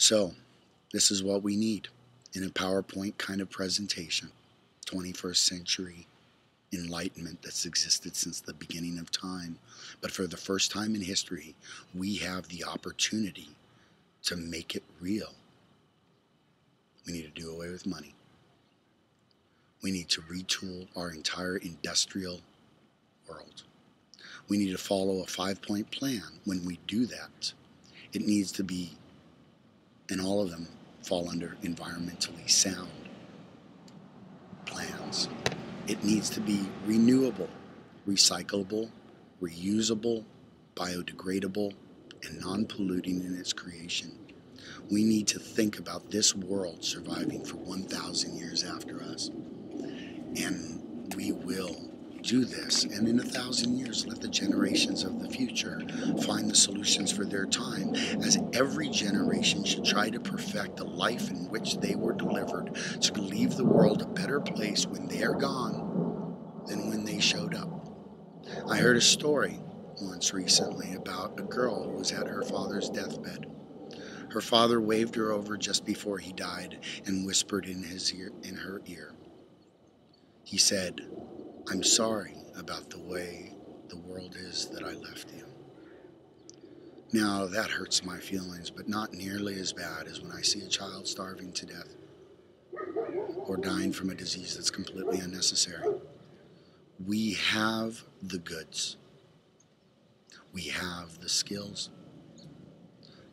So, this is what we need in a PowerPoint kind of presentation. 21st century enlightenment that's existed since the beginning of time. But for the first time in history, we have the opportunity to make it real. We need to do away with money. We need to retool our entire industrial world. We need to follow a 5-point plan. When we do that, it needs to be, and all of them fall under environmentally sound plans. It needs to be renewable, recyclable, reusable, biodegradable, and non-polluting in its creation. We need to think about this world surviving for 1,000 years after us. And we will do this, and in 1,000 years let the generations of the future find the solutions for their time, as every generation should try to perfect the life in which they were delivered to leave the world a better place when they are gone than when they showed up. I heard a story once recently about a girl who was at her father's deathbed. Her father waved her over just before he died and whispered in her ear. He said, "I'm sorry about the way the world is that I left you." Now that hurts my feelings, but not nearly as bad as when I see a child starving to death or dying from a disease that's completely unnecessary. We have the goods. We have the skills.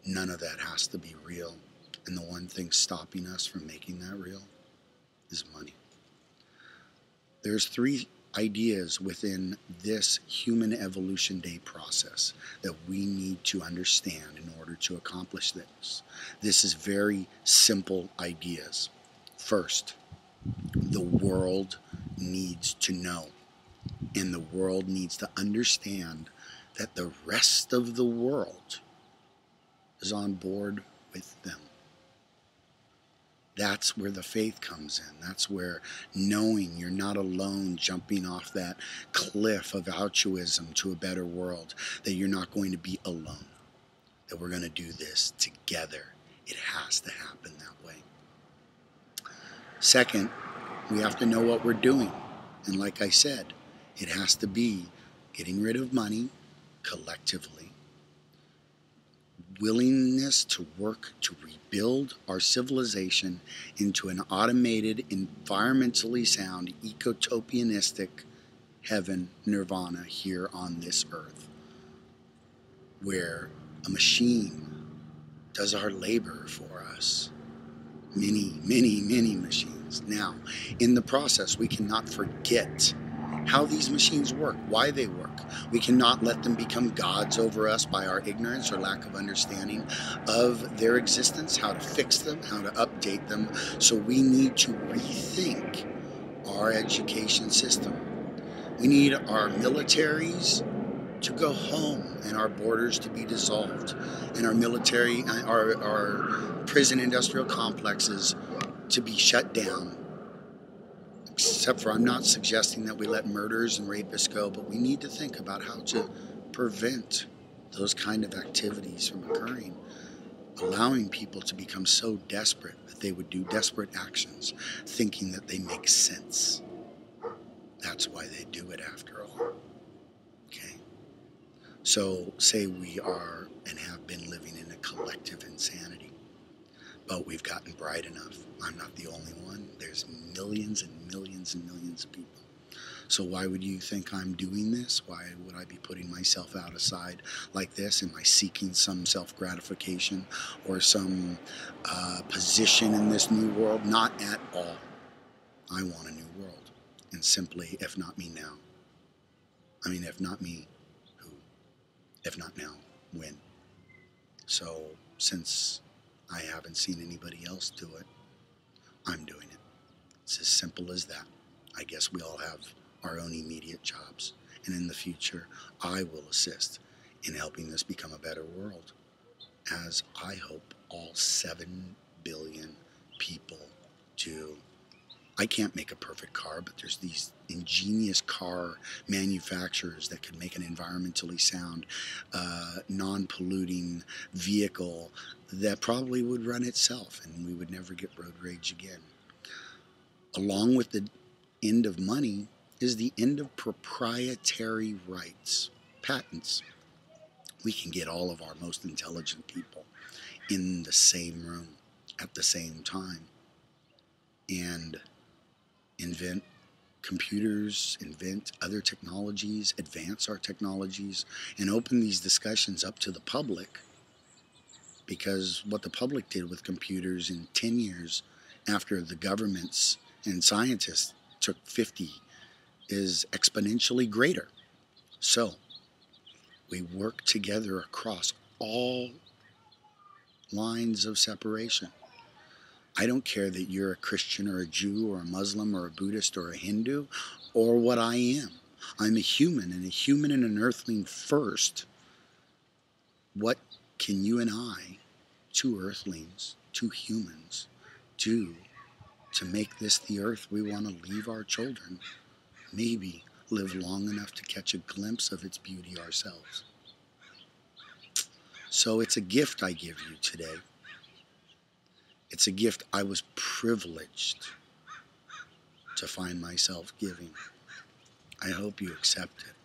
None of that has to be real. And the one thing stopping us from making that real is money. There's 3 ideas within this Human Evolution Day process that we need to understand in order to accomplish this. This is very simple ideas. First, the world needs to know, and the world needs to understand that the rest of the world is on board with them. That's where the faith comes in. That's where knowing you're not alone, jumping off that cliff of altruism to a better world, that you're not going to be alone, that we're going to do this together. It has to happen that way. Second, we have to know what we're doing. And like I said, it has to be getting rid of money collectively, willingness to work to rebuild our civilization into an automated, environmentally sound, ecotopianistic heaven, nirvana here on this earth, where a machine does our labor for us. Many, many, many machines. Now, in the process, we cannot forget how these machines work, why they work. We cannot let them become gods over us by our ignorance or lack of understanding of their existence, how to fix them, how to update them. So we need to rethink our education system. We need our militaries to go home and our borders to be dissolved, and our military, our prison industrial complexes to be shut down. Except for, I'm not suggesting that we let murderers and rapists go, but we need to think about how to prevent those kind of activities from occurring, allowing people to become so desperate that they would do desperate actions, thinking that they make sense. That's why they do it after all. Okay? So say we are and have been living in a collective insanity, but we've gotten bright enough. I'm not the only one. There's millions and millions and millions of people. So why would you think I'm doing this? Why would I be putting myself out aside like this? Am I seeking some self-gratification or some position in this new world? Not at all. I want a new world. And simply, if not me now. I mean, if not me, who? If not now, when? So since I haven't seen anybody else do it, I'm doing it. It's as simple as that. I guess we all have our own immediate jobs. And in the future, I will assist in helping this become a better world, as I hope all 7 billion people do I can't make a perfect car, but there's these ingenious car manufacturers that could make an environmentally sound, non-polluting vehicle that probably would run itself and we would never get road rage again. Along with the end of money is the end of proprietary rights, patents. We can get all of our most intelligent people in the same room at the same time and invent computers, invent other technologies, advance our technologies, and open these discussions up to the public. Because what the public did with computers in 10 years after the governments and scientists took 50 is exponentially greater. So we work together across all lines of separation. I don't care that you're a Christian or a Jew or a Muslim or a Buddhist or a Hindu or what I am. I'm a human, and a human and an earthling first. What can you and I, two earthlings, two humans, do to make this the earth we want to leave our children? Maybe live long enough to catch a glimpse of its beauty ourselves. So it's a gift I give you today. It's a gift I was privileged to find myself giving. I hope you accept it.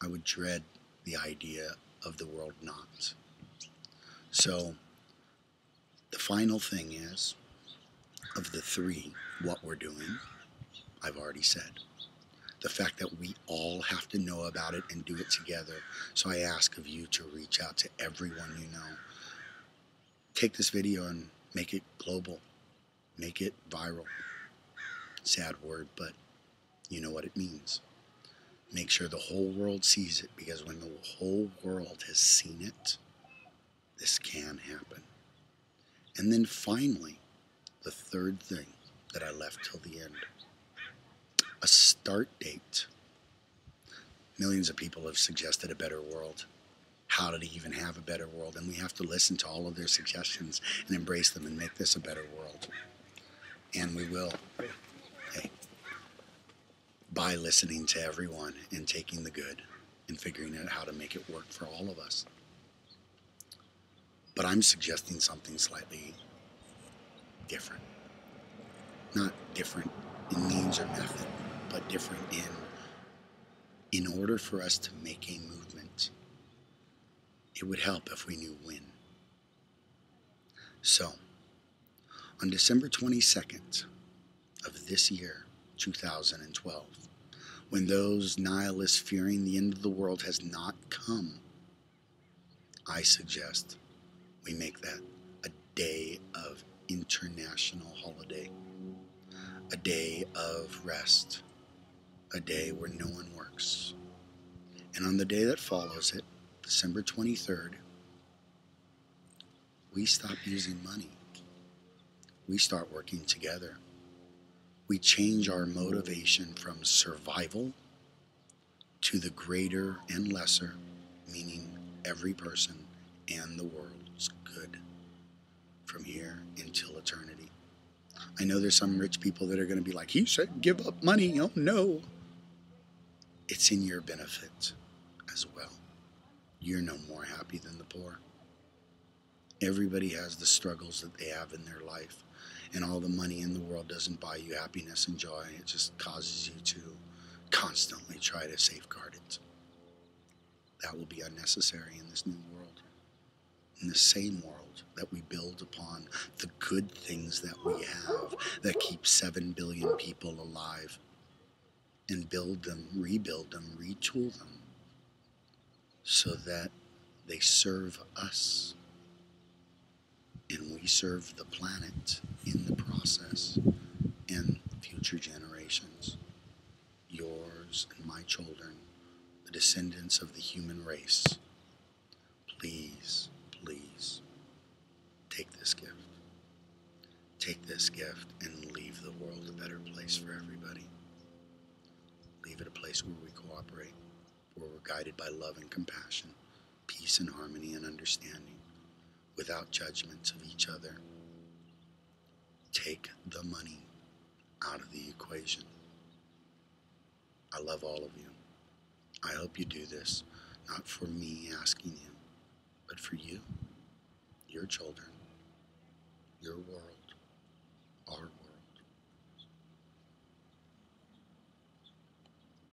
I would dread the idea of the world not. So the final thing is, of the three, what we're doing, I've already said. The fact that we all have to know about it and do it together. So I ask of you to reach out to everyone you know. Take this video and make it global. Make it viral. Sad word, but you know what it means. Make sure the whole world sees it, because when the whole world has seen it, this can happen. And then finally, the third thing that I left till the end. A start date. Millions of people have suggested a better world. How to even have a better world, and we have to listen to all of their suggestions and embrace them and make this a better world. And we will. Hey, by listening to everyone and taking the good and figuring out how to make it work for all of us. But I'm suggesting something slightly different. Not different in means or method, but different in order for us to make a movement, it would help if we knew when. So, on December 22nd of this year, 2012, when those nihilists fearing the end of the world has not come, I suggest we make that a day of international holiday, a day of rest, a day where no one works. And on the day that follows it, December 23rd, we stop using money. We start working together. We change our motivation from survival to the greater and lesser, meaning every person and the world's good from here until eternity. I know there's some rich people that are going to be like, he said give up money. Oh no. It's in your benefit as well. You're no more happy than the poor. Everybody has the struggles that they have in their life, and all the money in the world doesn't buy you happiness and joy. It just causes you to constantly try to safeguard it. That will be unnecessary in this new world. In the same world that we build upon the good things that we have that keep 7 billion people alive, and build them, rebuild them, retool them so that they serve us and we serve the planet in the process and future generations, yours and my children, the descendants of the human race. Please, please, take this gift. Take this gift and leave the world a better place for everybody. Leave it a place where we cooperate, where we're guided by love and compassion, peace and harmony and understanding, without judgments of each other. Take the money out of the equation. I love all of you. I hope you do this, not for me asking you, but for you, your children, your world.